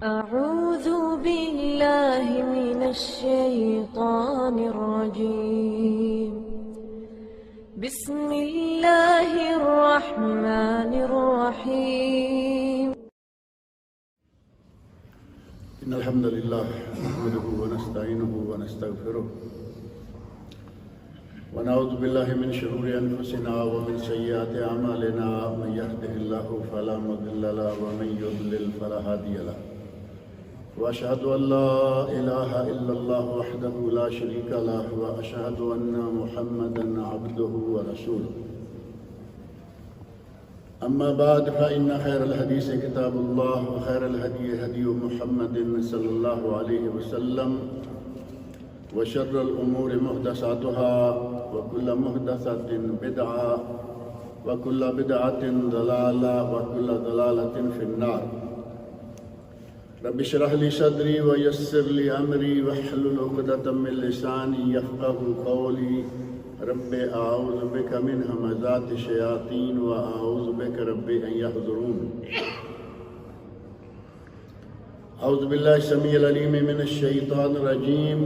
أعوذ بالله من الشيطان الرجيم. بسم الله الرحمن الرحيم. إن الحمد لله نحمده ونستعينه ونستغفره ونعوذ بالله من شرور أنفسنا ومن سيئات أعمالنا. من يهده الله فلا مضل له ومن يضلل فلا هادي له. وأشهد أن لا إله إلا الله وحده لا شريك له وأشهد أن محمدا عبده ورسوله. أما بعد فإن خير الحديث كتاب الله وخير الهدي هدي محمد صلى الله عليه وسلم وشر الأمور محدثاتها وكل محدثة بدعة وكل بدعة ضلالة وكل ضلالة في النار. رب اشرح لي صدري ويسر لي أمري واحلل عقدة من لساني يفقهوا قولي. رب أعوذ بك من همزات الشياطين وأعوذ بك رب أن يحضرون. أعوذ بالله السميع العليم من الشيطان الرجيم.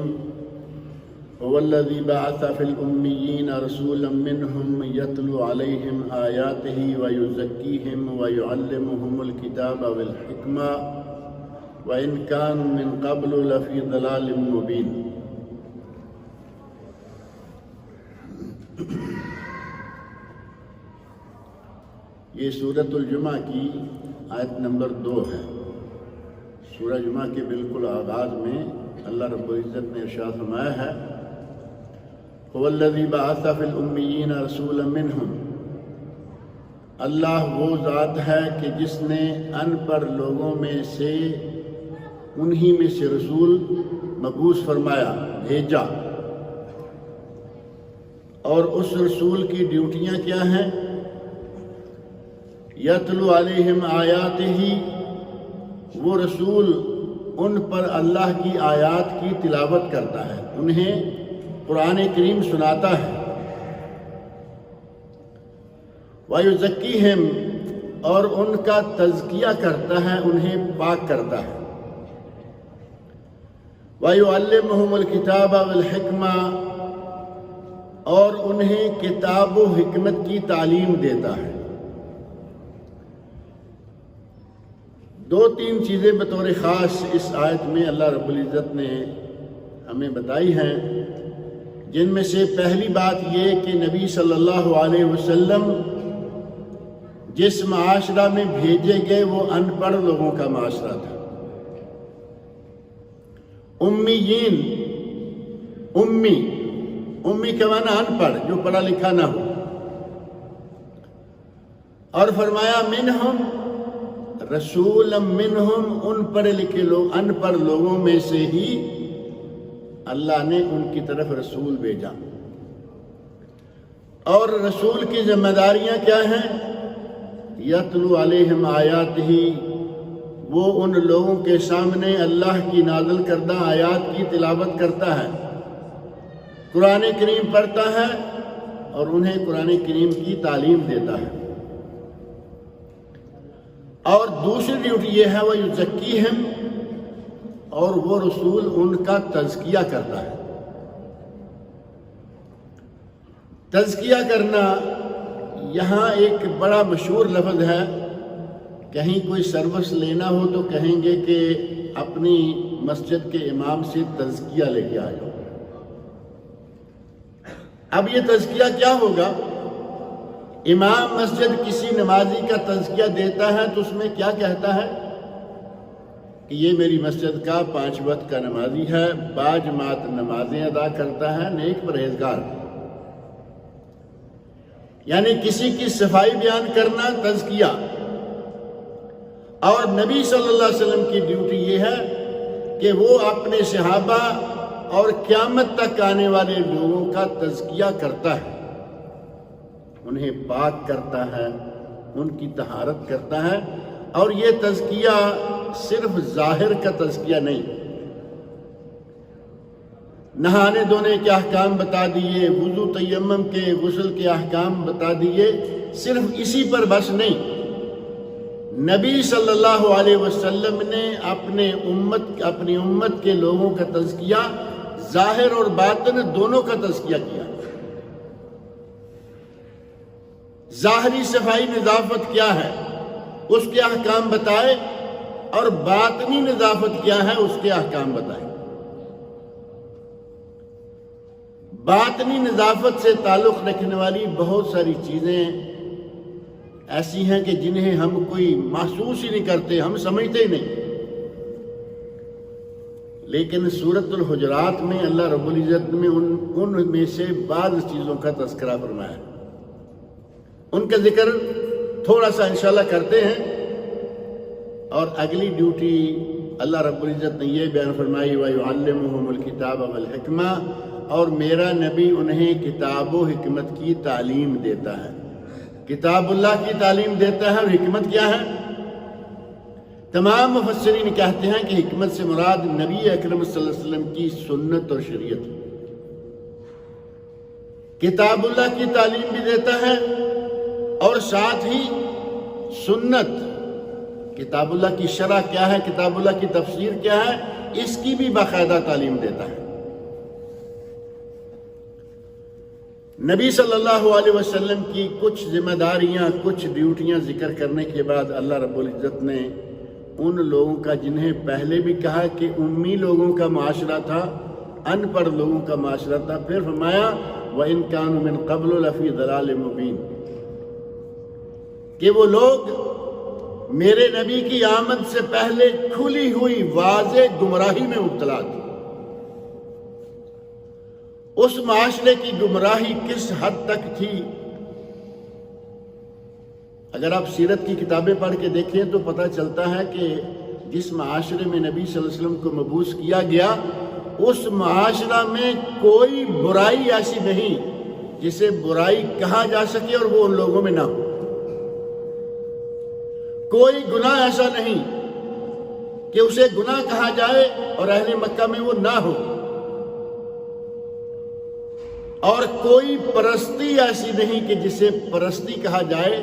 هو الذي بعث في الأميين رسولا منهم يتلو عليهم آياته ويزكيهم ويعلمهم الكتاب والحكمة وإن كانوا من قبل لفي ضلال مبين. یہ سورۃ الجمعہ کی آیت نمبر 2 ہے. سورہ جمعہ کے بالکل آغاز میں اللہ رب العزت نے ارشاد فرمایا ہے هو الذی بعث فی الامیین رسولا منہم. اللہ وہ ذات ہے کہ جس نے ان پڑھ لوگوں میں سے انہی میں سے رسول مبعوث فرمایا، بھیجا. اور اس رسول کی ڈیوٹیاں کیا ہیں؟ یتلو علیہم آیاتہ، وہ رسول ان پر اللہ کی آیات کی تلاوت کرتا ہے، انہیں قرآن کریم سناتا ہے. وَيُزَكِّيهِمْ، اور ان کا تزکیہ کرتا ہے، انہیں پاک کرتا ہے. وَيُعَلِّمُهُمُ الْكِتَابَ وَالْحِكْمَةَ، اور انہیں کتاب و حکمت کی تعلیم دیتا ہے. 2-3 چیزیں بطور خاص اس آیت میں اللہ رب العزت نے ہمیں بتائی ہیں، جن میں سے پہلی بات یہ کہ نبی صلی اللہ علیہ وسلم جس معاشرہ میں بھیجے گئے وہ ان پڑھ لوگوں کا معاشرہ تھا. امیین، امی کا معنی ان پڑھ، جو پڑھا لکھا نہ ہو. اور فرمایا منہم رسولا منہم، ان پڑھے لکھے لوگ، ان پڑھ لوگوں میں سے ہی اللہ نے ان کی طرف رسول بھیجا. اور رسول کی ذمہ داریاں کیا ہیں؟ یتلو علیہم آیاتہ، وہ ان لوگوں کے سامنے اللہ کی نازل کردہ آیات کی تلاوت کرتا ہے، قرآن کریم پڑھتا ہے اور انہیں قرآن کریم کی تعلیم دیتا ہے. اور دوسری ڈیوٹی یہ ہے وَيُزَكِّيهِمْ، اور وہ رسول ان کا تزکیہ کرتا ہے. تزکیہ کرنا یہاں ایک بڑا مشہور لفظ ہے. کہیں کوئی سروس لینا ہو تو کہیں گے کہ اپنی مسجد کے امام سے تزکیہ لے کے آئے. اب یہ تزکیہ کیا ہوگا؟ امام مسجد کسی نمازی کا تزکیہ دیتا ہے تو اس میں کیا کہتا ہے کہ یہ میری مسجد کا 5 وقت کا نمازی ہے، باجماعت نمازیں ادا کرتا ہے، نیک پرہیزگار. یعنی کسی کی صفائی بیان کرنا تزکیہ. اور نبی صلی اللہ علیہ وسلم کی ڈیوٹی یہ ہے کہ وہ اپنے صحابہ اور قیامت تک آنے والے لوگوں کا تزکیہ کرتا ہے، انہیں پاک کرتا ہے، ان کی طہارت کرتا ہے. اور یہ تزکیہ صرف ظاہر کا تزکیہ نہیں، نہانے دھونے کے احکام بتا دیے، وضو تیمم کے غسل کے احکام بتا دیے، صرف اسی پر بس نہیں، نبی صلی اللہ علیہ وسلم نے اپنی امت کے لوگوں کا تزکیہ ظاہر اور باطن دونوں کا تزکیہ کیا. ظاہری صفائی نظافت کیا ہے اس کے احکام بتائے اور باطنی نظافت کیا ہے اس کے احکام بتائے. باطنی نظافت سے تعلق رکھنے والی بہت ساری چیزیں ایسی ہیں کہ جنہیں ہم کوئی محسوس ہی نہیں کرتے، ہم سمجھتے ہی نہیں. لیکن سورۃ الحجرات میں اللہ رب العزت نے ان میں سے بعض چیزوں کا تذکرہ فرمایا. ان کا ذکر تھوڑا سا انشاءاللہ کرتے ہیں، اور اگلی ڈیوٹی اللہ رب العزت نے یہ بیان فرمائی وَيُعَلِّمُهُمُ الْكِتَابَ وَالْحِكْمَةَ، اور میرا نبی انہیں کتاب و حکمت کی تعلیم دیتا ہے. کتاب اللہ کی تعلیم دیتا ہے، اور حکمت کیا ہے؟ تمام مفسرین کہتے ہیں کہ حکمت سے مراد نبی اکرم صلی اللہ علیہ وسلم کی سنت اور شریعت. کتاب اللہ کی تعلیم بھی دیتا ہے اور ساتھ ہی سنت، کتاب اللہ کی شرح کیا ہے، کتاب اللہ کی تفسیر کیا ہے، اس کی بھی باقاعدہ تعلیم دیتا ہے. نبی صلی اللہ علیہ وسلم کی کچھ ذمہ داریاں، کچھ ڈیوٹیاں ذکر کرنے کے بعد اللہ رب العزت نے ان لوگوں کا جنہیں پہلے بھی کہا کہ امی لوگوں کا معاشرہ تھا، ان پڑھ لوگوں کا معاشرہ تھا، پھر فرمایا وَإِن كَانُوا مِن قَبْلُ لَفِي ضَلَالٍ مُبِينٍ، کہ وہ لوگ میرے نبی کی آمد سے پہلے کھلی ہوئی واضح گمراہی میں مبتلا تھے. اس معاشرے کی گمراہی کس حد تک تھی؟ اگر آپ سیرت کی کتابیں پڑھ کے دیکھیں تو پتہ چلتا ہے کہ جس معاشرے میں نبی صلی اللہ علیہ وسلم کو مبعوث کیا گیا، اس معاشرہ میں کوئی برائی ایسی نہیں جسے برائی کہا جا سکے اور وہ ان لوگوں میں نہ ہو. کوئی گناہ ایسا نہیں کہ اسے گناہ کہا جائے اور اہل مکہ میں وہ نہ ہو، اور کوئی پرستی ایسی نہیں کہ جسے پرستی کہا جائے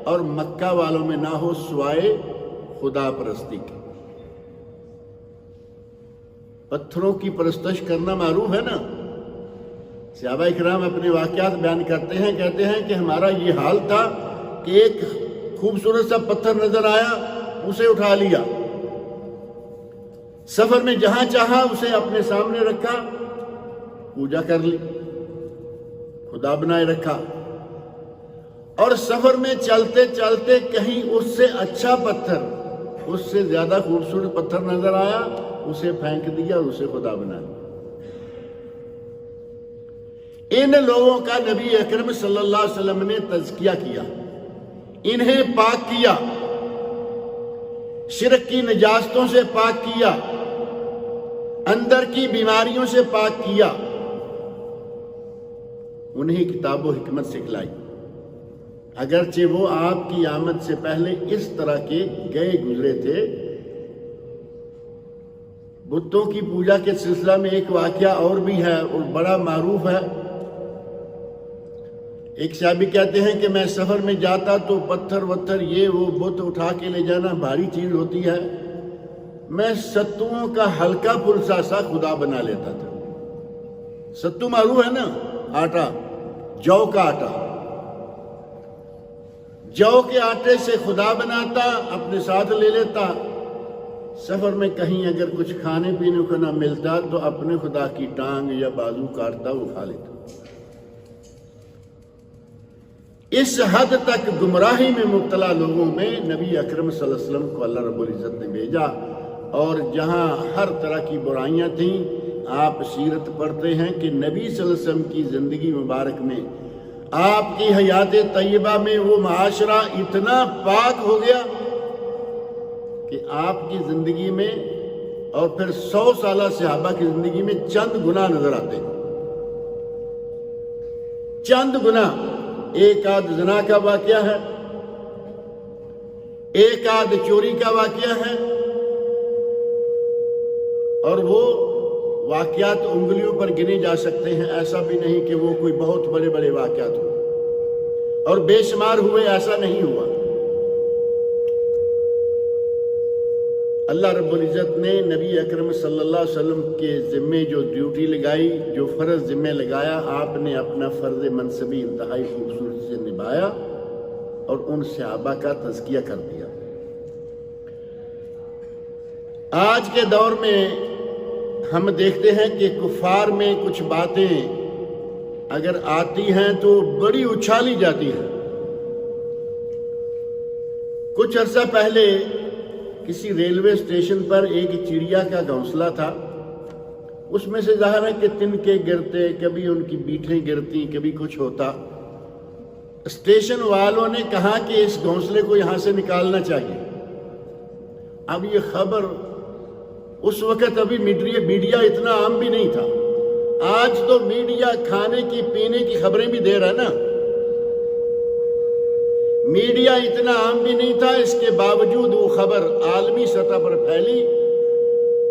اور مکہ والوں میں نہ ہو سوائے خدا پرستی کے. پتھروں کی پرستش کرنا معروف ہے نا. صحابہ اکرام اپنے واقعات بیان کرتے ہیں، کہتے ہیں کہ ہمارا یہ حال تھا کہ ایک خوبصورت سا پتھر نظر آیا، اسے اٹھا لیا، سفر میں جہاں چاہا اسے اپنے سامنے رکھا، پوجا کر لی، خدا بنائے رکھا، اور سفر میں چلتے چلتے کہیں اس سے اچھا پتھر، اس سے زیادہ خوبصورت پتھر نظر آیا، اسے پھینک دیا اور اسے خدا بنا لیا. ان لوگوں کا نبی اکرم صلی اللہ علیہ وسلم نے تزکیہ کیا، انہیں پاک کیا، شرک کی نجاستوں سے پاک کیا، اندر کی بیماریوں سے پاک کیا، انہیں کتاب و حکمت سکھلائی. اگرچہ وہ آپ کی آمد سے پہلے اس طرح کے گئے گزرے تھے. بتوں کی پوجا کے سلسلہ میں ایک واقعہ اور بھی ہے اور بڑا معروف ہے. ایک صحابی کہتے ہیں کہ میں سفر میں جاتا تو پتھر وتھر یہ وہ بت اٹھا کے لے جانا بھاری چیز ہوتی ہے، میں ستوؤں کا ہلکا پھلسا سا خدا بنا لیتا تھا. ستو معروف ہے نا، آٹا، جو کا آٹا، جو کے آٹے سے خدا بناتا، اپنے ساتھ لے لیتا. سفر میں کہیں اگر کچھ کھانے پینے کو نہ ملتا تو اپنے خدا کی ٹانگ یا بازو کاٹتا، وہ کھا لیتا. اس حد تک گمراہی میں مبتلا لوگوں میں نبی اکرم صلی اللہ علیہ وسلم کو اللہ رب العزت نے بھیجا، اور جہاں ہر طرح کی برائیاں تھیں، آپ سیرت پڑھتے ہیں کہ نبی صلی اللہ علیہ وسلم کی زندگی مبارک میں، آپ کی حیات طیبہ میں وہ معاشرہ اتنا پاک ہو گیا کہ آپ کی زندگی میں اور پھر 100 سالہ صحابہ کی زندگی میں چند گناہ نظر آتے ہیں. چند گناہ، ایک آدھ زنا کا واقعہ ہے، ایک آدھ چوری کا واقعہ ہے، اور وہ واقعات انگلیوں پر گنے جا سکتے ہیں. ایسا بھی نہیں کہ وہ کوئی بہت بڑے بڑے واقعات ہوئے اور بے شمار ہوئے، ایسا نہیں ہوا. اللہ رب العزت نے نبی اکرم صلی اللہ علیہ وسلم کے ذمے جو ڈیوٹی لگائی، جو فرض ذمے لگایا، آپ نے اپنا فرض منصبی انتہائی خوبصورتی سے نبھایا اور ان صحابہ کا تزکیہ کر دیا۔ آج کے دور میں ہم دیکھتے ہیں کہ کفار میں کچھ باتیں اگر آتی ہیں تو بڑی اچھالی جاتی ہیں۔ کچھ عرصہ پہلے کسی ریلوے اسٹیشن پر ایک چڑیا کا گھونسلہ تھا، اس میں سے ظاہر ہے کہ تنکے گرتے، کبھی ان کی بیٹھیں گرتی، کبھی کچھ ہوتا۔ اسٹیشن والوں نے کہا کہ اس گھونسلے کو یہاں سے نکالنا چاہیے۔ اب یہ خبر اس وقت ابھی میڈیا اتنا عام بھی نہیں تھا۔ آج تو میڈیا کھانے کی پینے کی خبریں بھی دے رہا نا۔ میڈیا اتنا عام بھی نہیں تھا، اس کے باوجود وہ خبر عالمی سطح پر پھیلی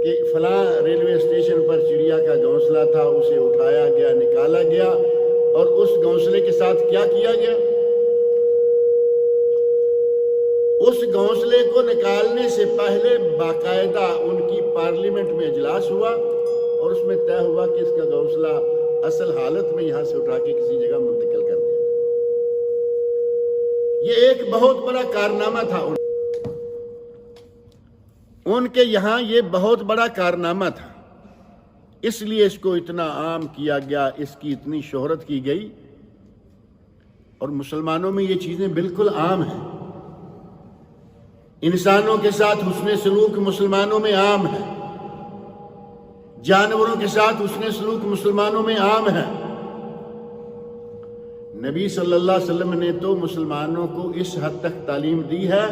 کہ فلاں ریلوے اسٹیشن پر چڑیا کا گھونسلہ تھا، اسے اٹھایا گیا، نکالا گیا، اور اس گھونسلے کے ساتھ کیا کیا گیا؟ اس گھونسلے کو نکالنے سے پہلے باقاعدہ ان کی پارلیمنٹ میں اجلاس ہوا اور اس میں طے ہوا کہ اس کا گھونسلہ اصل حالت میں یہاں سے اٹھا کے کسی جگہ منتقل کر دیا۔ یہ ایک بہت بڑا کارنامہ تھا ان کے یہاں، یہ بہت بڑا کارنامہ تھا، اس لیے اس کو اتنا عام کیا گیا، اس کی اتنی شہرت کی گئی، اور مسلمانوں میں یہ چیزیں بالکل عام ہیں۔ انسانوں کے ساتھ حسن سلوک مسلمانوں میں عام ہے، جانوروں کے ساتھ حسن سلوک مسلمانوں میں عام ہے۔ نبی صلی اللہ علیہ وسلم نے تو مسلمانوں کو اس حد تک تعلیم دی ہے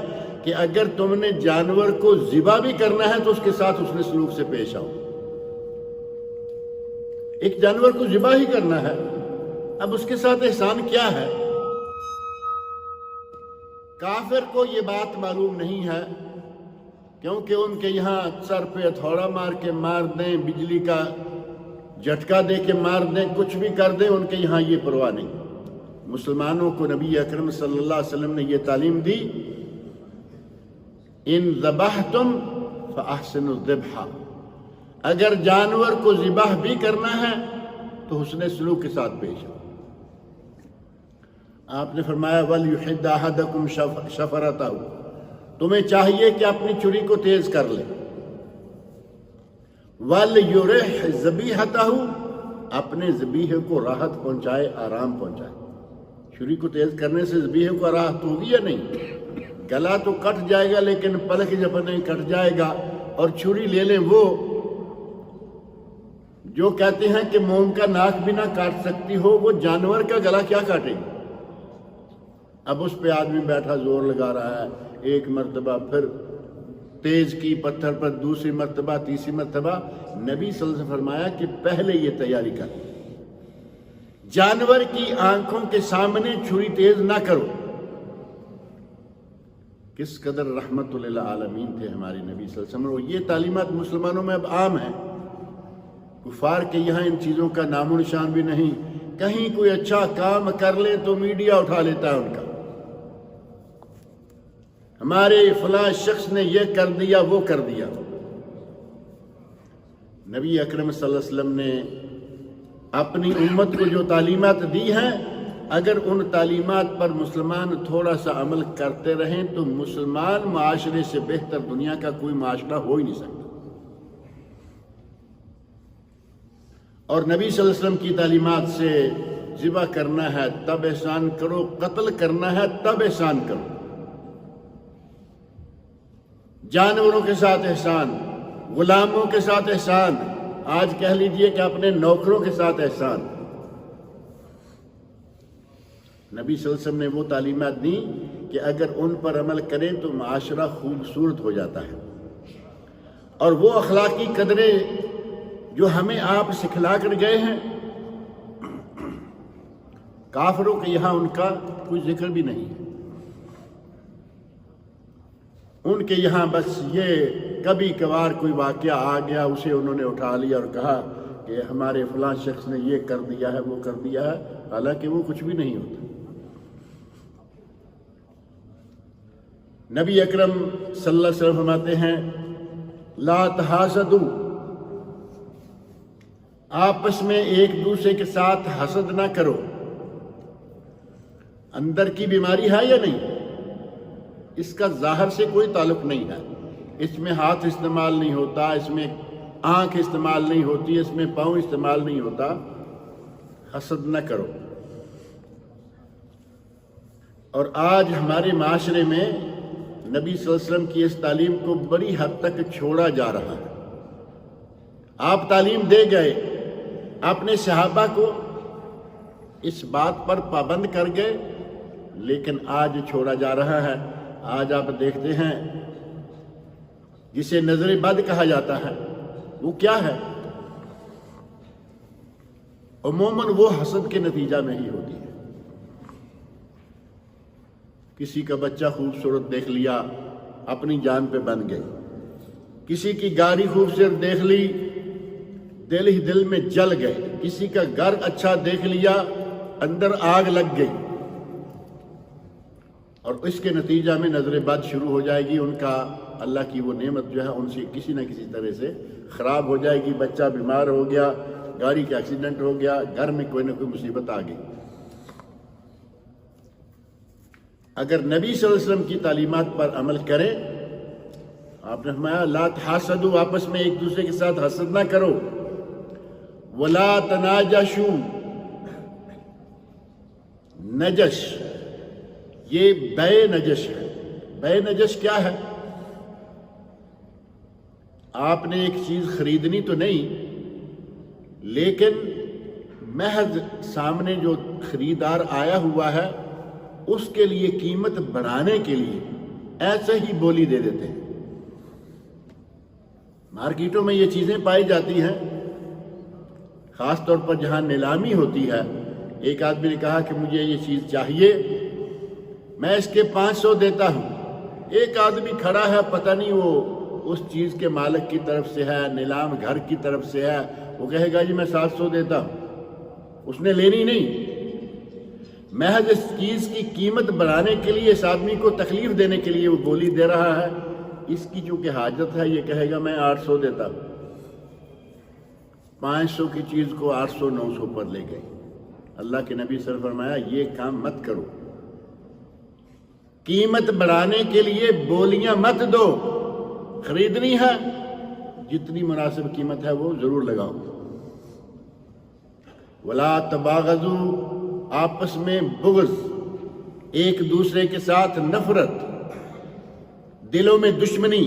کہ اگر تم نے جانور کو ذبح بھی کرنا ہے تو اس کے ساتھ حسن سلوک سے پیش آؤ۔ ایک جانور کو ذبح ہی کرنا ہے، اب اس کے ساتھ احسان کیا ہے؟ کافر کو یہ بات معلوم نہیں ہے، کیونکہ ان کے یہاں سر پہ ہتھوڑا مار کے مار دیں، بجلی کا جھٹکا دے کے مار دیں، کچھ بھی کر دیں، ان کے یہاں یہ پرواہ نہیں۔ مسلمانوں کو نبی اکرم صلی اللہ علیہ وسلم نے یہ تعلیم دی، ان ذبحتم فاحسنوا الذبح، اگر جانور کو ذبح بھی کرنا ہے تو حسن سلوک کے ساتھ پیش آؤ۔ آپ نے فرمایا وَلْيُحِدَّ أَحَدَكُمْ شَفَرَتَهُ، تمہیں چاہیے کہ اپنی چھری کو تیز کر لے۔ وَلْيُرِحْ ذَبِيحَتَهُ، اپنے ذبیحے کو راحت پہنچائے، آرام پہنچائے۔ چھری کو تیز کرنے سے ذبیحے کو راحت ہوگی یا نہیں؟ گلا تو کٹ جائے گا لیکن پلک جب نہیں کٹ جائے گا۔ اور چھری لے لیں وہ جو کہتے ہیں کہ موم کا ناک بھی نہ کاٹ سکتی ہو، وہ جانور کا گلا کیا کاٹے گی؟ اب اس پہ آدمی بیٹھا زور لگا رہا ہے، ایک مرتبہ پھر تیز کی پتھر پر، دوسری مرتبہ، تیسری مرتبہ۔ نبی صلی اللہ علیہ وسلم نے فرمایا کہ پہلے یہ تیاری کر، جانور کی آنکھوں کے سامنے چھری تیز نہ کرو۔ کس قدر رحمت للعالمین تھے ہمارے نبی صلی اللہ علیہ وسلم، اور یہ تعلیمات مسلمانوں میں اب عام ہیں۔ کفار کے یہاں ان چیزوں کا نام و نشان بھی نہیں، کہیں کوئی اچھا کام کر لے تو میڈیا اٹھا لیتا ہے ان کا، ہمارے فلاں شخص نے یہ کر دیا، وہ کر دیا۔ نبی اکرم صلی اللہ علیہ وسلم نے اپنی امت کو جو تعلیمات دی ہیں، اگر ان تعلیمات پر مسلمان تھوڑا سا عمل کرتے رہیں تو مسلمان معاشرے سے بہتر دنیا کا کوئی معاشرہ ہو ہی نہیں سکتا۔ اور نبی صلی اللہ علیہ وسلم کی تعلیمات سے ذبح کرنا ہے تب احسان کرو، قتل کرنا ہے تب احسان کرو، جانوروں کے ساتھ احسان، غلاموں کے ساتھ احسان، آج کہہ لیجئے کہ اپنے نوکروں کے ساتھ احسان۔ نبی صلی اللہ علیہ وسلم نے وہ تعلیمات دی کہ اگر ان پر عمل کریں تو معاشرہ خوبصورت ہو جاتا ہے، اور وہ اخلاقی قدریں جو ہمیں آپ سکھلا کر گئے ہیں، کافروں کے یہاں ان کا کوئی ذکر بھی نہیں ہے۔ ان کے یہاں بس یہ کبھی کبھار کوئی واقعہ آ گیا، اسے انہوں نے اٹھا لیا اور کہا کہ ہمارے فلاں شخص نے یہ کر دیا ہے، وہ کر دیا ہے، حالانکہ وہ کچھ بھی نہیں ہوتا۔ نبی اکرم صلی اللہ علیہ وسلم فرماتے ہیں لا تحاسدوا، آپس میں ایک دوسرے کے ساتھ حسد نہ کرو۔ اندر کی بیماری ہے یا نہیں؟ اس کا ظاہر سے کوئی تعلق نہیں ہے، اس میں ہاتھ استعمال نہیں ہوتا، اس میں آنکھ استعمال نہیں ہوتی، اس میں پاؤں استعمال نہیں ہوتا۔ حسد نہ کرو۔ اور آج ہمارے معاشرے میں نبی صلی اللہ علیہ وسلم کی اس تعلیم کو بڑی حد تک چھوڑا جا رہا ہے۔ آپ تعلیم دے گئے، اپنے صحابہ کو اس بات پر پابند کر گئے، لیکن آج چھوڑا جا رہا ہے۔ آج آپ دیکھتے ہیں جسے نظر بد کہا جاتا ہے، وہ کیا ہے؟ عموماً وہ حسد کے نتیجہ میں ہی ہوتی ہے۔ کسی کا بچہ خوبصورت دیکھ لیا، اپنی جان پہ بن گئی۔ کسی کی گاڑی خوبصورت دیکھ لی، دل ہی دل میں جل گئے۔ کسی کا گھر اچھا دیکھ لیا، اندر آگ لگ گئی، اور اس کے نتیجہ میں نظر بد شروع ہو جائے گی۔ ان کا اللہ کی وہ نعمت جو ہے ان سے کسی نہ کسی طرح سے خراب ہو جائے گی۔ بچہ بیمار ہو گیا، گاڑی کا ایکسیڈنٹ ہو گیا، گھر میں کوئی نہ کوئی مصیبت آ گئی۔ اگر نبی صلی اللہ علیہ وسلم کی تعلیمات پر عمل کریں، آپ نے فرمایا لا تحاسدوا، آپس میں ایک دوسرے کے ساتھ حسد نہ کرو، ولا تناجشوا، نجش یہ بے نجش ہے۔ بے نجش کیا ہے؟ آپ نے ایک چیز خریدنی تو نہیں، لیکن محض سامنے جو خریدار آیا ہوا ہے اس کے لیے قیمت بڑھانے کے لیے ایسے ہی بولی دے دیتے ہیں۔ مارکیٹوں میں یہ چیزیں پائی جاتی ہیں، خاص طور پر جہاں نیلامی ہوتی ہے۔ ایک آدمی نے کہا کہ مجھے یہ چیز چاہیے، میں اس کے 500 دیتا ہوں۔ ایک آدمی کھڑا ہے، پتہ نہیں وہ اس چیز کے مالک کی طرف سے ہے، نیلام گھر کی طرف سے ہے، وہ کہے گا جی میں 700 دیتا ہوں۔ اس نے لینی نہیں، محض اس چیز کی قیمت بڑھانے کے لیے، اس آدمی کو تکلیف دینے کے لیے وہ بولی دے رہا ہے۔ اس کی چونکہ حاجت ہے، یہ کہے گا میں 800 دیتا ہوں۔ 500 کی چیز کو 800 900 پر لے گئے۔ اللہ کے نبی صلی اللہ علیہ وسلم فرمایا یہ کام مت کرو، قیمت بڑھانے کے لیے بولیاں مت دو۔ خریدنی ہے، جتنی مناسب قیمت ہے وہ ضرور لگاؤ۔ ولا تباغضوا، آپس میں بغض، ایک دوسرے کے ساتھ نفرت، دلوں میں دشمنی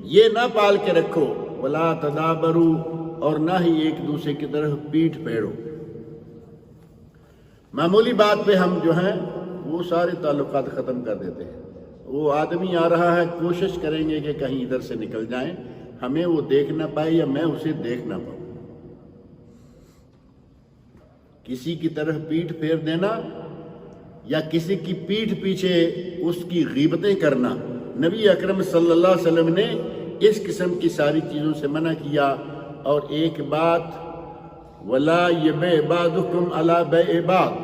یہ نہ پال کے رکھو۔ ولا تدابروا، اور نہ ہی ایک دوسرے کی طرف پیٹھ پھیرو۔ معمولی بات پہ ہم جو ہیں وہ سارے تعلقات ختم کر دیتے ہیں۔ وہ آدمی آ رہا ہے، کوشش کریں گے کہ کہیں ادھر سے نکل جائیں، ہمیں وہ دیکھ نہ پائے یا میں اسے دیکھ نہ پاؤں۔ کسی کی طرف پیٹھ پھیر دینا یا کسی کی پیٹھ پیچھے اس کی غیبتیں کرنا، نبی اکرم صلی اللہ علیہ وسلم نے اس قسم کی ساری چیزوں سے منع کیا۔ اور ایک بات، وَلَا يَبِعْ بَعْضُكُمْ عَلَى بَيْعِ بَعْضٍ،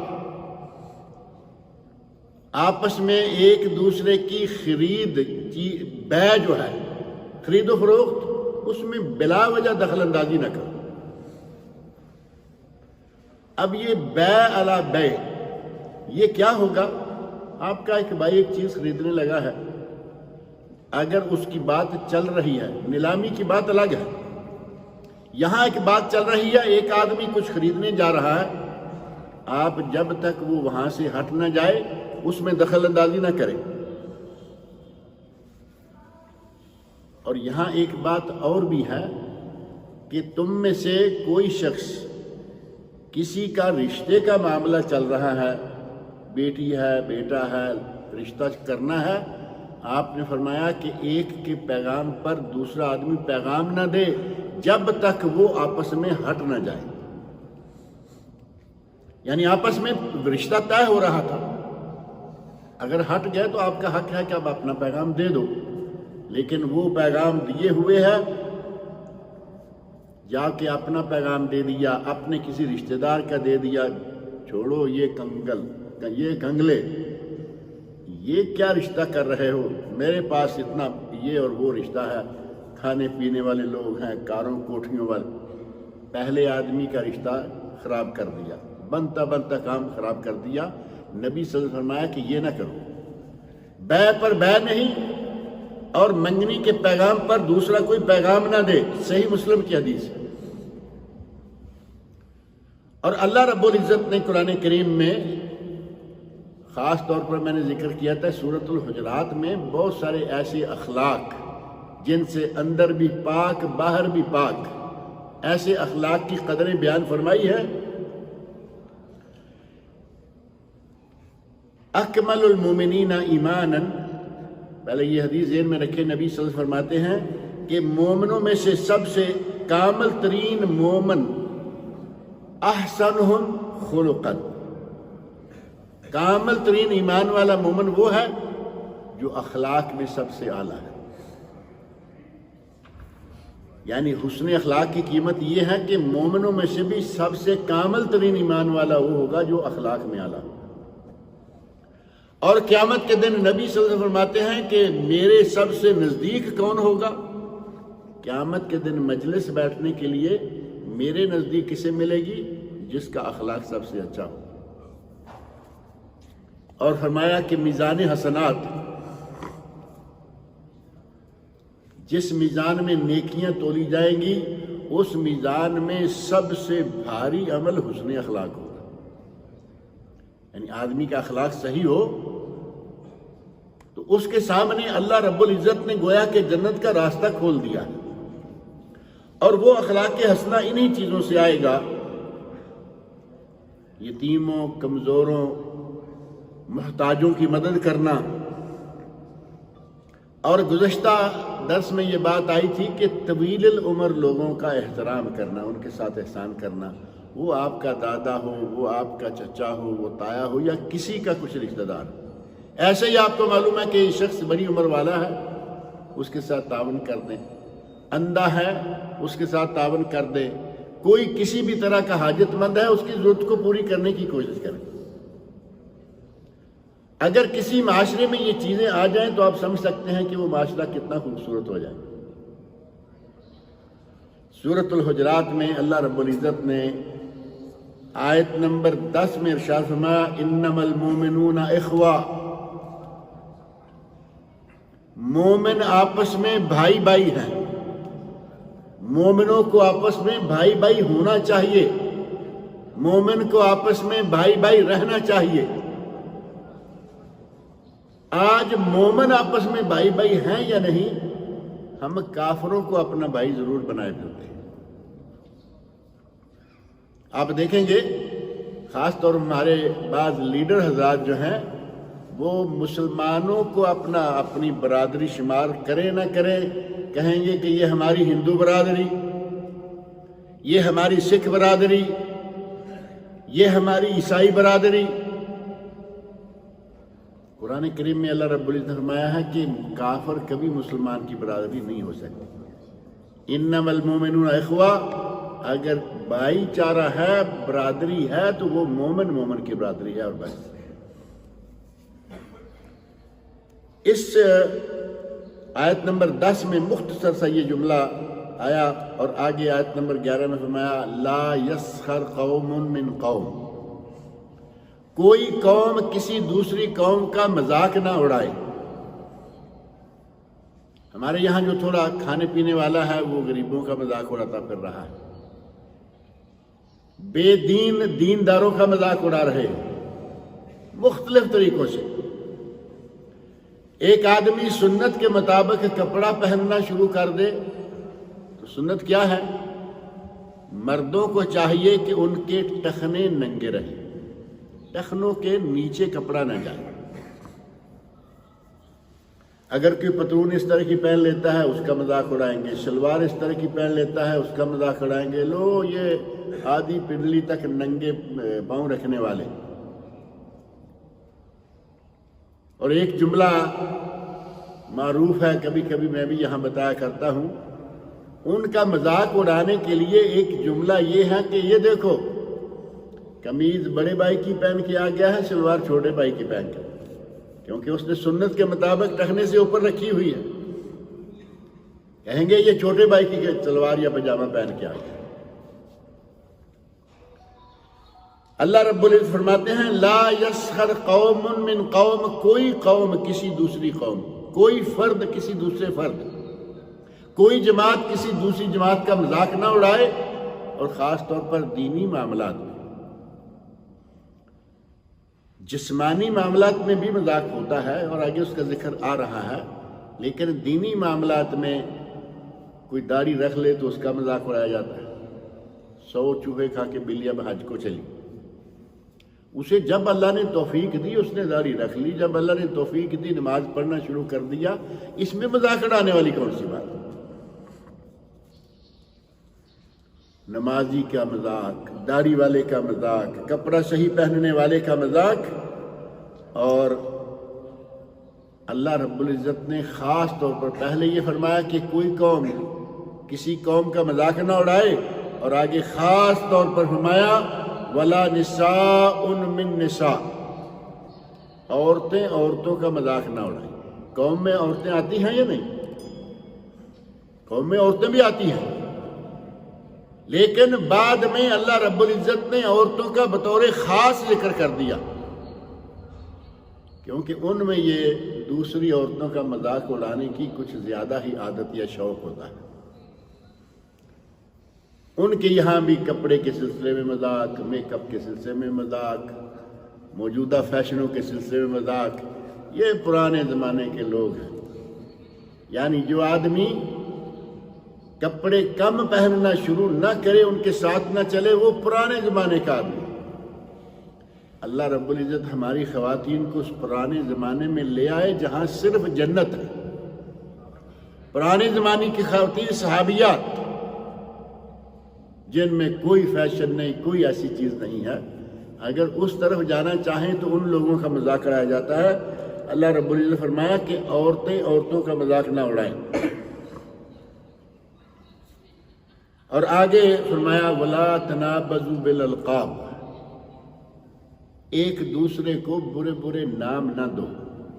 آپس میں ایک دوسرے کی بے جو ہے، خرید و فروخت، اس میں بلا وجہ دخل اندازی نہ کرو۔ اب یہ بے علی بے یہ کیا ہوگا؟ آپ کا ایک بھائی ایک چیز خریدنے لگا ہے، اگر اس کی بات چل رہی ہے، نیلامی کی بات الگ ہے، یہاں ایک بات چل رہی ہے، ایک آدمی کچھ خریدنے جا رہا ہے، آپ جب تک وہ وہاں سے ہٹ نہ جائے اس میں دخل اندازی نہ کریں۔ اور یہاں ایک بات اور بھی ہے کہ تم میں سے کوئی شخص کسی کا رشتے کا معاملہ چل رہا ہے، بیٹی ہے، بیٹا ہے، رشتہ کرنا ہے، آپ نے فرمایا کہ ایک کے پیغام پر دوسرا آدمی پیغام نہ دے جب تک وہ آپس میں ہٹ نہ جائے۔ یعنی آپس میں رشتہ طے ہو رہا تھا، اگر ہٹ گئے تو آپ کا حق ہے کہ اب اپنا پیغام دے دو، لیکن وہ پیغام دیے ہوئے ہے، جا کے اپنا پیغام دے دیا، اپنے کسی رشتہ دار کا دے دیا، چھوڑو یہ کنگل، یہ گنگلے، یہ کیا رشتہ کر رہے ہو، میرے پاس اتنا یہ اور وہ رشتہ ہے، کھانے پینے والے لوگ ہیں، کاروں کوٹھیوں والے، پہلے آدمی کا رشتہ خراب کر دیا، بنتا بنتا کام خراب کر دیا۔ نبی صلی اللہ علیہ وسلم نے فرمایا کہ یہ نہ کرو، بے پر بے نہیں اور منگنی کے پیغام پر دوسرا کوئی پیغام نہ دے۔ صحیح مسلم کی حدیث ہے۔ اور اللہ رب العزت نے قرآن کریم میں خاص طور پر میں نے ذکر کیا تھا سورۃ الحجرات میں بہت سارے ایسے اخلاق جن سے اندر بھی پاک باہر بھی پاک، ایسے اخلاق کی قدریں بیان فرمائی ہے۔ اکمل المومنین ایمانا، پہلے یہ حدیث ذہن میں رکھے، نبی صلی اللہ علیہ وسلم فرماتے ہیں کہ مومنوں میں سے سب سے کامل ترین مومن احسنہم خلقا، کامل ترین ایمان والا مومن وہ ہے جو اخلاق میں سب سے اعلیٰ ہے۔ یعنی حسن اخلاق کی قیمت یہ ہے کہ مومنوں میں سے بھی سب سے کامل ترین ایمان والا وہ ہوگا جو اخلاق میں اعلیٰ۔ اور قیامت کے دن نبی صلی اللہ علیہ وسلم فرماتے ہیں کہ میرے سب سے نزدیک کون ہوگا؟ قیامت کے دن مجلس بیٹھنے کے لیے میرے نزدیک کسے ملے گی؟ جس کا اخلاق سب سے اچھا ہو۔ اور فرمایا کہ میزان حسنات، جس میزان میں نیکیاں تولی جائیں گی اس میزان میں سب سے بھاری عمل حسن اخلاق ہوگا۔ یعنی آدمی کا اخلاق صحیح ہو تو اس کے سامنے اللہ رب العزت نے گویا کہ جنت کا راستہ کھول دیا ہے۔ اور وہ اخلاق حسنہ انہی چیزوں سے آئے گا، یتیموں، کمزوروں، محتاجوں کی مدد کرنا۔ اور گزشتہ درس میں یہ بات آئی تھی کہ طویل العمر لوگوں کا احترام کرنا، ان کے ساتھ احسان کرنا، وہ آپ کا دادا ہو، وہ آپ کا چچا ہو، وہ تایا ہو، یا کسی کا کچھ رشتہ دار۔ ایسے ہی آپ کو معلوم ہے کہ یہ شخص بڑی عمر والا ہے، اس کے ساتھ تعاون کر دیں۔ اندھا ہے، اس کے ساتھ تعاون کر دیں۔ کوئی کسی بھی طرح کا حاجت مند ہے، اس کی ضرورت کو پوری کرنے کی کوشش کریں۔ اگر کسی معاشرے میں یہ چیزیں آ جائیں تو آپ سمجھ سکتے ہیں کہ وہ معاشرہ کتنا خوبصورت ہو جائے۔ سورۃ الحجرات میں اللہ رب العزت نے آیت نمبر 10 میں ارشاد فرمایا انما المؤمنون اخوہ، مومن آپس میں بھائی بھائی ہیں، مومنوں کو آپس میں بھائی بھائی ہونا چاہیے، مومن کو آپس میں بھائی بھائی رہنا چاہیے۔ آج مومن آپس میں بھائی بھائی ہیں یا نہیں؟ ہم کافروں کو اپنا بھائی ضرور بنائے پھرتے ہیں۔ آپ دیکھیں گے خاص طور ہمارے بعض لیڈر حضرات جو ہیں وہ مسلمانوں کو اپنی برادری شمار کرے نہ کرے، کہیں گے کہ یہ ہماری ہندو برادری، یہ ہماری سکھ برادری، یہ ہماری عیسائی برادری۔ قرآن کریم میں اللہ رب العزت نے فرمایا ہے کہ کافر کبھی مسلمان کی برادری نہیں ہو سکتی۔ انما المؤمنون اخوہ، اگر بھائی چارہ ہے، برادری ہے تو وہ مومن کی برادری ہے اور بس۔ اس آیت نمبر 10 میں مختصر سا یہ جملہ آیا اور آگے آیت نمبر 11 میں فرمایا لا یسخر قوم من قوم، کوئی قوم کسی دوسری قوم کا مذاق نہ اڑائے۔ ہمارے یہاں جو تھوڑا کھانے پینے والا ہے وہ غریبوں کا مذاق اڑاتا پھر رہا ہے، بے دین دینداروں کا مذاق اڑا رہے ہیں مختلف طریقوں سے۔ ایک آدمی سنت کے مطابق کپڑا پہننا شروع کر دے تو سنت کیا ہے؟ مردوں کو چاہیے کہ ان کے ٹخنے ننگے رہیں، ٹخنوں کے نیچے کپڑا نہ جائے۔ اگر کوئی پتلون اس طرح کی پہن لیتا ہے اس کا مذاق اڑائیں گے، شلوار اس طرح کی پہن لیتا ہے اس کا مذاق اڑائیں گے، لو یہ آدھی پنڈلی تک ننگے پاؤں رکھنے والے۔ اور ایک جملہ معروف ہے، کبھی کبھی میں بھی یہاں بتایا کرتا ہوں، ان کا مذاق اڑانے کے لیے ایک جملہ یہ ہے کہ یہ دیکھو قمیض بڑے بھائی کی پہن کے آ گیا ہے، شلوار چھوٹے بھائی کی پہن کے، کیونکہ اس نے سنت کے مطابق ٹخنے سے اوپر رکھی ہوئی ہے۔ کہیں گے یہ چھوٹے بھائی کی تلوار یا پجامہ پہن کے آ گیا۔ اللہ رب العزت فرماتے ہیں لا یسخر قوم من قوم، کوئی قوم کسی دوسری قوم، کوئی فرد کسی دوسرے فرد، کوئی جماعت کسی دوسری جماعت کا مذاق نہ اڑائے، اور خاص طور پر دینی معاملات میں۔ جسمانی معاملات میں بھی مذاق ہوتا ہے اور آگے اس کا ذکر آ رہا ہے، لیکن دینی معاملات میں کوئی داڑھی رکھ لے تو اس کا مذاق اڑایا جاتا ہے۔ 100 چوہے کھا کے بلی اب حج کو چلی، اسے جب اللہ نے توفیق دی اس نے داڑھی رکھ لی، جب اللہ نے توفیق دی نماز پڑھنا شروع کر دیا، اس میں مذاق اڑانے والی کون سی بات؟ نمازی کا مذاق، داڑھی والے کا مذاق، کپڑا صحیح پہننے والے کا مذاق، اور اللہ رب العزت نے خاص طور پر پہلے یہ فرمایا کہ کوئی قوم کسی قوم کا مذاق نہ اڑائے، اور آگے خاص طور پر فرمایا وَلَا نِسَاءٌ مِّن نِسَاء، عورتیں عورتوں کا مذاق نہ اڑائیں۔ قوم میں عورتیں آتی ہیں یا نہیں؟ قوم میں عورتیں بھی آتی ہیں، لیکن بعد میں اللہ رب العزت نے عورتوں کا بطور خاص ذکر کر دیا، کیونکہ ان میں یہ دوسری عورتوں کا مذاق اڑانے کی کچھ زیادہ ہی عادت یا شوق ہوتا ہے۔ ان کے یہاں بھی کپڑے کے سلسلے میں مذاق، میک اپ کے سلسلے میں مذاق، موجودہ فیشنوں کے سلسلے میں مذاق، یہ پرانے زمانے کے لوگ ہیں۔ یعنی جو آدمی کپڑے کم پہننا شروع نہ کرے، ان کے ساتھ نہ چلے، وہ پرانے زمانے کا آدمی۔ اللہ رب العزت ہماری خواتین کو اس پرانے زمانے میں لے آئے جہاں صرف جنت ہے۔ پرانے زمانے کی خواتین صحابیات جن میں کوئی فیشن نہیں، کوئی ایسی چیز نہیں ہے، اگر اس طرف جانا چاہیں تو ان لوگوں کا مذاق اڑایا جاتا ہے۔ اللہ رب العزت نے فرمایا کہ عورتیں عورتوں کا مذاق نہ اڑائیں، اور آگے فرمایا وَلَا تَنَابَزُوا بِالْأَلْقَابِ، ایک دوسرے کو برے برے نام نہ دو،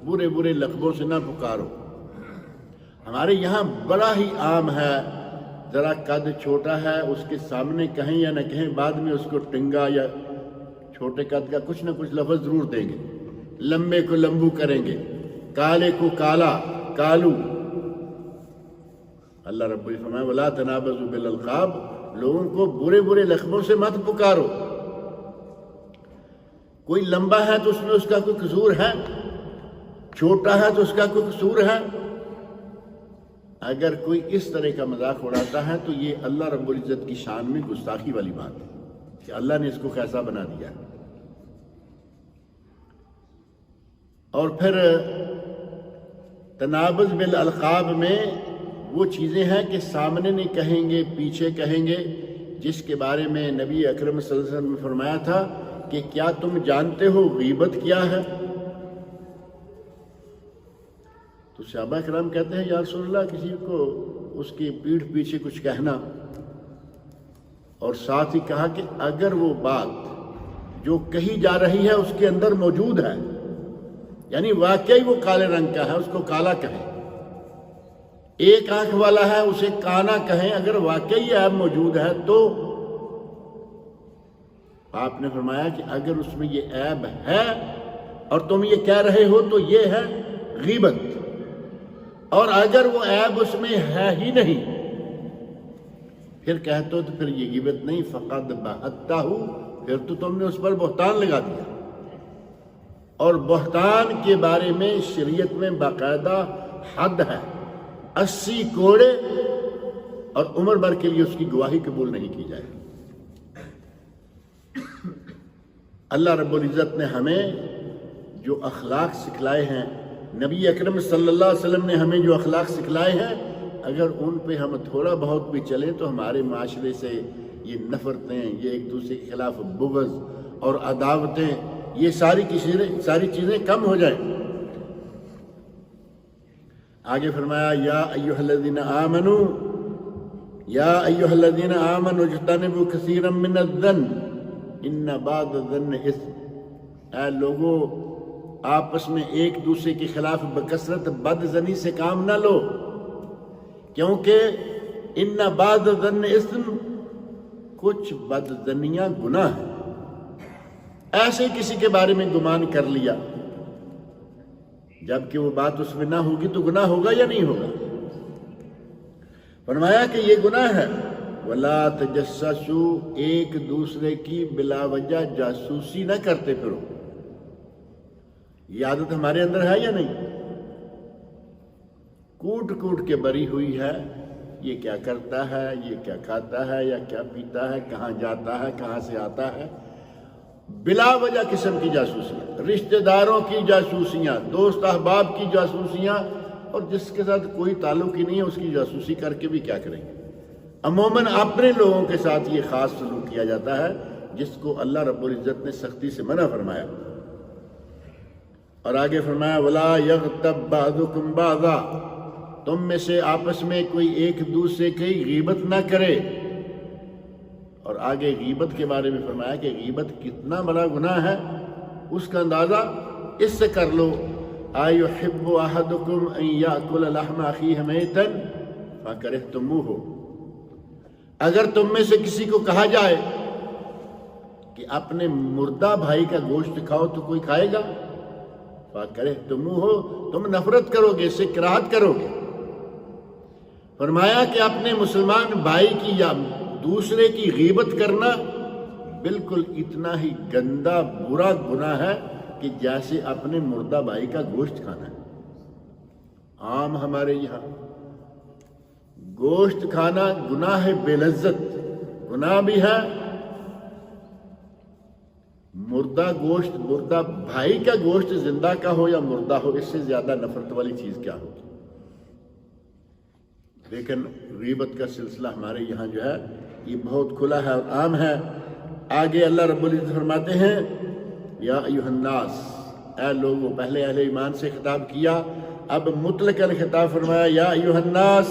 برے برے لقبوں سے نہ پکارو۔ ہمارے یہاں بڑا ہی عام ہے، ذرا قد چھوٹا ہے اس کے سامنے کہیں یا نہ کہیں بعد میں اس کو ٹنگا یا چھوٹے قد کا کچھ نہ کچھ لفظ ضرور دیں گے، لمبے کو لمبو کریں گے، کالے کو کالا، کالو۔ اللہ رب العزت فرمایا وَلَا تَنَابَزُوا بِالْأَلْقَابِ، لوگوں کو برے برے لقبوں سے مت پکارو۔ کوئی لمبا ہے تو اس میں اس کا کوئی قصور ہے، چھوٹا ہے تو اس کا کوئی قصور ہے۔ اگر کوئی اس طرح کا مذاق اڑاتا ہے تو یہ اللہ رب العزت کی شان میں گستاخی والی بات ہے کہ اللہ نے اس کو کیسا بنا دیا ہے۔ اور پھر تنابز بالالقاب میں وہ چیزیں ہیں کہ سامنے نہیں کہیں گے، پیچھے کہیں گے، جس کے بارے میں نبی اکرم صلی اللہ علیہ وسلم نے فرمایا تھا کہ کیا تم جانتے ہو غیبت کیا ہے؟ تو صحابہ کرام کہتے ہیں یا رسول اللہ، کسی کو اس کی پیٹھ پیچھے کچھ کہنا، اور ساتھ ہی کہا کہ اگر وہ بات جو کہی جا رہی ہے اس کے اندر موجود ہے، یعنی واقعی وہ کالے رنگ کا ہے، اس کو کالا کہیں، ایک آنکھ والا ہے اسے کانا کہیں، اگر واقعی عیب موجود ہے تو آپ نے فرمایا کہ اگر اس میں یہ عیب ہے اور تم یہ کہہ رہے ہو تو یہ ہے غیبت، اور اگر وہ عیب اس میں ہے ہی نہیں پھر کہتے ہو تو پھر یہ غیبت نہیں، فقد بہتہ، پھر تو تم نے اس پر بہتان لگا دیا۔ اور بہتان کے بارے میں شریعت میں باقاعدہ حد ہے، 80 کوڑے، اور عمر بھر کے لیے اس کی گواہی قبول نہیں کی جائے۔ اللہ رب العزت نے ہمیں جو اخلاق سکھلائے ہیں، نبی اکرم صلی اللہ علیہ وسلم نے ہمیں جو اخلاق سکھلائے ہیں، اگر ان پہ ہم تھوڑا بہت بھی چلیں تو ہمارے معاشرے سے یہ نفرتیں، یہ ایک دوسرے کے خلاف بغض اور عداوتیں، یہ ساری چیزیں کم ہو جائیں۔ آگے فرمایا یا ایھا الذین آمنوا، یا ایھا الذین آمنوا اجتنبوا کثیرا من الظن ان بعض الظن اثم، اے لوگوں آپس میں ایک دوسرے کے خلاف بکثرت بد زنی سے کام نہ لو، کیونکہ ان بعض الظن اسم، کچھ بدظنیاں گناہ ہیں. ایسے کسی کے بارے میں گمان کر لیا جبکہ وہ بات اس میں نہ ہوگی تو گناہ ہوگا یا نہیں ہوگا؟ فرمایا کہ یہ گناہ ہے. وَلَا تَجَسَّسُوا، ایک دوسرے کی بلا وجہ جاسوسی نہ کرتے پھرو. یہ عادت ہمارے اندر ہے یا نہیں؟ کوٹ کوٹ کے بری ہوئی ہے، یہ کیا کرتا ہے، یہ کیا کھاتا ہے یا کیا پیتا ہے، کہاں جاتا ہے، کہاں سے آتا ہے. بلا وجہ قسم کی جاسوسیاں، رشتہ داروں کی جاسوسیاں، دوست احباب کی جاسوسیاں، اور جس کے ساتھ کوئی تعلق ہی نہیں ہے اس کی جاسوسی کر کے بھی کیا کریں گے. عموماً اپنے لوگوں کے ساتھ یہ خاص سلوک کیا جاتا ہے جس کو اللہ رب العزت نے سختی سے منع فرمایا. اور آگے فرمایا وَلَا يَغْتَبْ بَعْضُكُمْ بَعْضًا، تم میں سے آپس میں کوئی ایک دوسرے کی غیبت نہ کرے. اور آگے غیبت کے بارے میں فرمایا کہ غیبت کتنا بڑا گناہ ہے، اس کا اندازہ اس سے کر لو. أَيُحِبُّ أَحَدُكُمْ أَن يَأْكُلَ لَحْمَ أَخِيهِ مَيْتًا فَكَرِهْتُمُوهُ، اگر تم میں سے کسی کو کہا جائے کہ اپنے مردہ بھائی کا گوشت کھاؤ تو کوئی کھائے گا؟ فَكَرِهْتُمُوهُ، تم نفرت کرو گے، اس سے کراہت کرو گے. فرمایا کہ اپنے مسلمان بھائی کی یا دوسرے کی غیبت کرنا بالکل اتنا ہی گندا برا گناہ ہے کہ جیسے اپنے مردہ بھائی کا گوشت کھانا ہے. عام ہمارے یہاں گوشت کھانا گناہ بے لذت گناہ بھی ہے. مردہ گوشت، مردہ بھائی کا گوشت زندہ کا ہو یا مردہ ہو، اس سے زیادہ نفرت والی چیز کیا ہوگی؟ لیکن غیبت کا سلسلہ ہمارے یہاں جو ہے یہ بہت کھلا ہے اور عام ہے. آگے اللہ رب العزت فرماتے ہیں یا ایھا الناس، اے لوگوں. پہلے اہل ایمان سے خطاب کیا، اب مطلقاً خطاب فرمایا یا ایھا الناس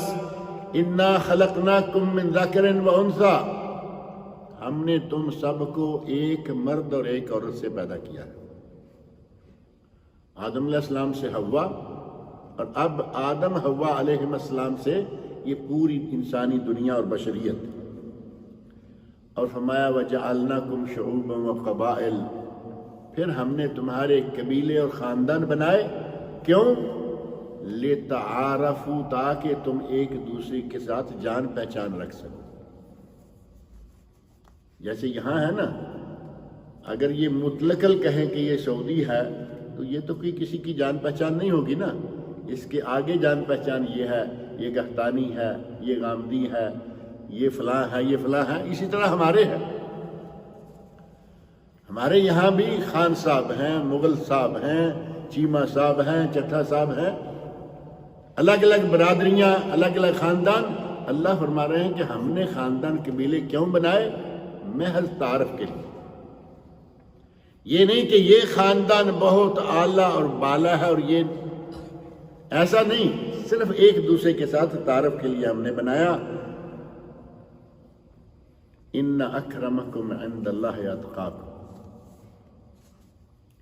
انا خلقناکم من ذکر و انثی، ہم نے تم سب کو ایک مرد اور ایک عورت سے پیدا کیا ہے. آدم علیہ السلام سے حوا، اور اب آدم حوا علیہ السلام سے یہ پوری انسانی دنیا اور بشریت. اور فرمایا وَجَعَلْنَاكُمْ شُعُوبًا وَقَبَائِلَ، پھر ہم نے تمہارے قبیلے اور خاندان بنائے. کیوں؟ لِتَعَارَفُوا، تاکہ تم ایک دوسرے کے ساتھ جان پہچان رکھ سکو. جیسے یہاں ہے نا، اگر یہ مطلقاً کہیں کہ یہ سعودی ہے تو یہ تو کوئی کسی کی جان پہچان نہیں ہوگی نا. اس کے آگے جان پہچان یہ ہے، یہ گہتانی ہے، یہ غامدی ہے، یہ فلاں ہے، یہ فلاں ہے. اسی طرح ہمارے ہیں، ہمارے یہاں بھی خان صاحب ہیں، مغل صاحب ہیں، چیمہ صاحب ہیں، چٹھا صاحب ہیں، الگ الگ برادریاں، الگ الگ خاندان. اللہ فرما رہے ہیں کہ ہم نے خاندان قبیلے کیوں بنائے؟ محض تعارف کے لیے. یہ نہیں کہ یہ خاندان بہت اعلیٰ اور بالا ہے، اور یہ ایسا نہیں، صرف ایک دوسرے کے ساتھ تعارف کے لیے ہم نے بنایا. ان اکرمکم عند اللہ اتقاکم،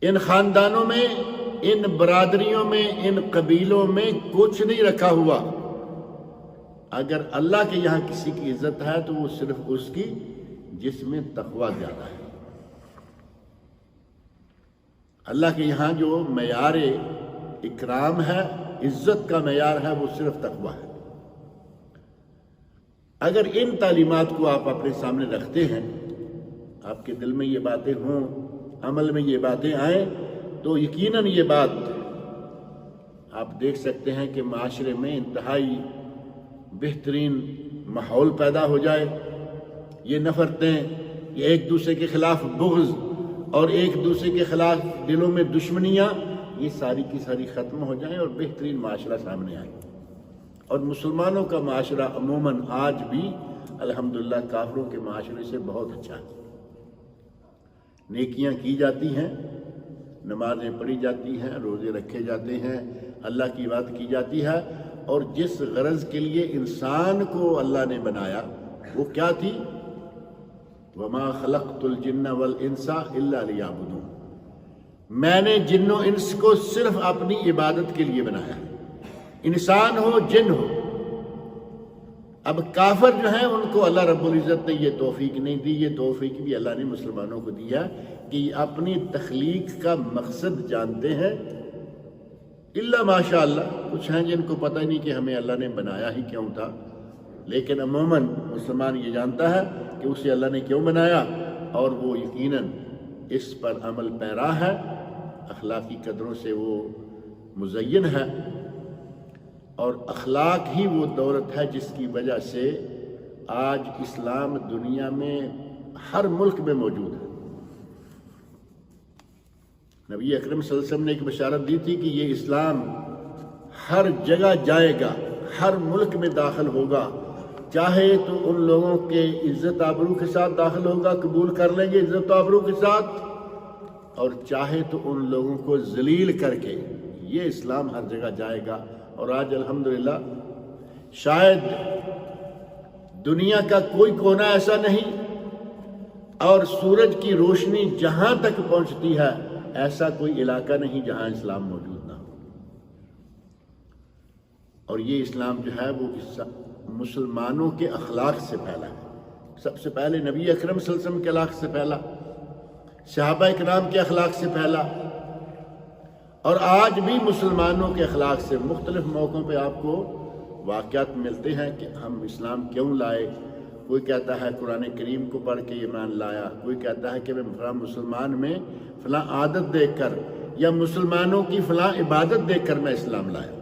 ان خاندانوں میں، ان برادریوں میں، ان قبیلوں میں کچھ نہیں رکھا ہوا. اگر اللہ کے یہاں کسی کی عزت ہے تو وہ صرف اس کی جس میں تقوی زیادہ ہے. اللہ کے یہاں جو معیار اکرام ہے، عزت کا معیار ہے، وہ صرف تقوی ہے. اگر ان تعلیمات کو آپ اپنے سامنے رکھتے ہیں، آپ کے دل میں یہ باتیں ہوں، عمل میں یہ باتیں آئیں، تو یقیناً یہ بات آپ دیکھ سکتے ہیں کہ معاشرے میں انتہائی بہترین ماحول پیدا ہو جائے. یہ نفرتیں، یہ ایک دوسرے کے خلاف بغض اور ایک دوسرے کے خلاف دلوں میں دشمنیاں، یہ ساری کی ساری ختم ہو جائیں اور بہترین معاشرہ سامنے آئے. اور مسلمانوں کا معاشرہ عموماً آج بھی الحمدللہ کافروں کے معاشرے سے بہت اچھا ہے. نیکیاں کی جاتی ہیں، نمازیں پڑھی جاتی ہیں، روزے رکھے جاتے ہیں، اللہ کی بات کی جاتی ہے. اور جس غرض کے لیے انسان کو اللہ نے بنایا وہ کیا تھی؟ وَمَا خَلَقْتُ الْجِنَّ وَالْإِنسَ إِلَّا لِيَعْبُدُونِ، میں نے جن و انس کو صرف اپنی عبادت کے لیے بنایا ہے. انسان ہو، جن ہو، اب کافر جو ہیں ان کو اللہ رب العزت نے یہ توفیق نہیں دی، یہ توفیق بھی اللہ نے مسلمانوں کو دیا کہ یہ اپنی تخلیق کا مقصد جانتے ہیں، الا ماشاء اللہ کچھ ہیں جن کو پتہ نہیں کہ ہمیں اللہ نے بنایا ہی کیوں تھا، لیکن عموماً مسلمان یہ جانتا ہے کہ اسے اللہ نے کیوں بنایا، اور وہ یقیناً اس پر عمل پیرا ہے، اخلاقی قدروں سے وہ مزین ہے، اور اخلاق ہی وہ دولت ہے جس کی وجہ سے آج اسلام دنیا میں ہر ملک میں موجود ہے۔ نبی اکرم صلی اللہ علیہ وسلم نے ایک بشارت دی تھی کہ یہ اسلام ہر جگہ جائے گا، ہر ملک میں داخل ہوگا، چاہے تو ان لوگوں کے عزت آبرو کے ساتھ داخل ہوگا، قبول کر لیں گے عزت آبرو کے ساتھ، اور چاہے تو ان لوگوں کو ذلیل کر کے یہ اسلام ہر جگہ جائے گا۔ اور آج الحمدللہ شاید دنیا کا کوئی کونا ایسا نہیں، اور سورج کی روشنی جہاں تک پہنچتی ہے ایسا کوئی علاقہ نہیں جہاں اسلام موجود نہ ہو، اور یہ اسلام جو ہے وہ مسلمانوں کے اخلاق سے پھیلا ہے۔ سب سے پہلے نبی اکرم صلی اللہ علیہ وسلم کے اخلاق سے پھیلا، صحابہ اکرام کے اخلاق سے پھیلا، اور آج بھی مسلمانوں کے اخلاق سے مختلف موقعوں پہ آپ کو واقعات ملتے ہیں کہ ہم اسلام کیوں لائے۔ کوئی کہتا ہے قرآن کریم کو پڑھ کے ایمان لایا، کوئی کہتا ہے کہ میں فلاں مسلمان میں فلاں عادت دیکھ کر یا مسلمانوں کی فلاں عبادت دیکھ کر میں اسلام لایا۔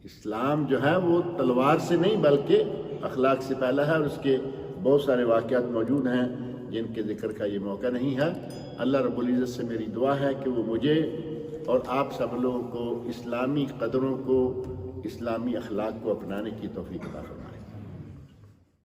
اسلام جو ہے وہ تلوار سے نہیں بلکہ اخلاق سے پھیلا ہے، اور اس کے بہت سارے واقعات موجود ہیں جن کے ذکر کا یہ موقع نہیں ہے۔ اللہ رب العزت سے میری دعا ہے کہ وہ مجھے اور آپ سب لوگوں کو اسلامی قدروں کو، اسلامی اخلاق کو اپنانے کی توفیق عطا فرمائے۔